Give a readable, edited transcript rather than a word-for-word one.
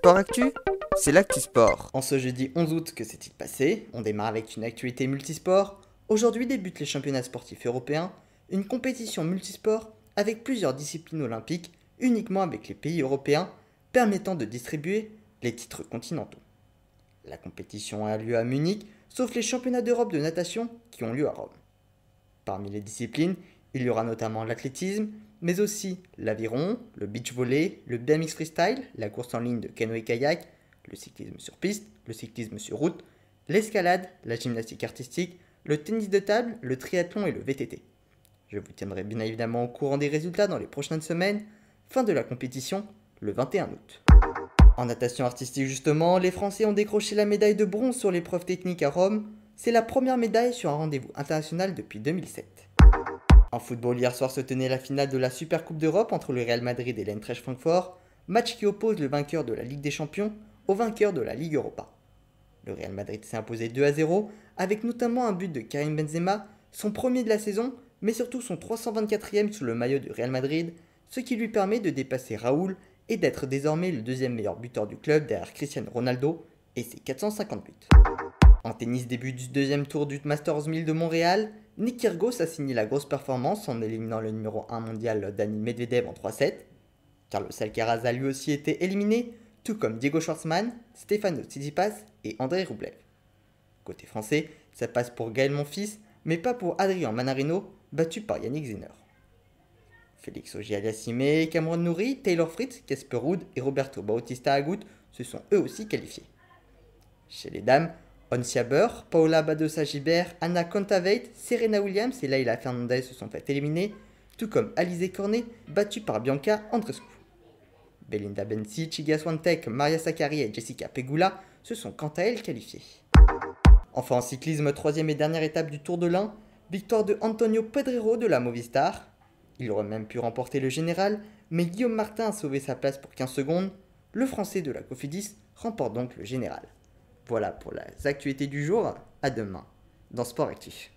Sport Actu, c'est l'actu sport. En ce jeudi 11 août, que s'est-il passé? On démarre avec une actualité multisport. Aujourd'hui débutent les championnats sportifs européens, une compétition multisport avec plusieurs disciplines olympiques, uniquement avec les pays européens, permettant de distribuer les titres continentaux. La compétition a lieu à Munich, sauf les championnats d'Europe de natation qui ont lieu à Rome. Parmi les disciplines, il y aura notamment l'athlétisme, mais aussi l'aviron, le beach volley, le BMX freestyle, la course en ligne de canoë-kayak, le cyclisme sur piste, le cyclisme sur route, l'escalade, la gymnastique artistique, le tennis de table, le triathlon et le VTT. Je vous tiendrai bien évidemment au courant des résultats dans les prochaines semaines. Fin de la compétition le 21 août. En natation artistique justement, les Français ont décroché la médaille de bronze sur l'épreuve technique à Rome. C'est la première médaille sur un rendez-vous international depuis 2007. En football, hier soir se tenait la finale de la Super Coupe d'Europe entre le Real Madrid et l'Eintracht Francfort, match qui oppose le vainqueur de la Ligue des Champions au vainqueur de la Ligue Europa. Le Real Madrid s'est imposé 2-0 avec notamment un but de Karim Benzema, son premier de la saison, mais surtout son 324e sous le maillot du Real Madrid, ce qui lui permet de dépasser Raoul et d'être désormais le deuxième meilleur buteur du club derrière Cristiano Ronaldo et ses 450 buts. En tennis, début du deuxième tour du Masters 1000 de Montréal, Nick Kyrgios a signé la grosse performance en éliminant le numéro 1 mondial Daniil Medvedev en 3-7. Carlos Alcaraz a lui aussi été éliminé, tout comme Diego Schwartzmann, Stefanos Tsitsipas et André Rublev. Côté français, ça passe pour Gaël Monfils, mais pas pour Adrien Manarino, battu par Yannick Sinner. Félix Auger-Aliassime, Cameron Norrie, Taylor Fritz, Casper Ruud et Roberto Bautista Agut se sont eux aussi qualifiés. Chez les dames, Ons Jabeur, Paula Badosa-Gibert, Anna Kontaveit, Serena Williams et Leila Fernandez se sont fait éliminer, tout comme Alizé Cornet, battue par Bianca Andreescu. Belinda Bencic, Iga Swiatek, Maria Sakkari et Jessica Pegula se sont quant à elles qualifiées. Enfin en cyclisme, troisième et dernière étape du Tour de l'Ain, victoire de Antonio Pedrero de la Movistar. Il aurait même pu remporter le général, mais Guillaume Martin a sauvé sa place pour 15 secondes. Le français de la Cofidis remporte donc le général. Voilà pour les actualités du jour, à demain dans Sport Actif.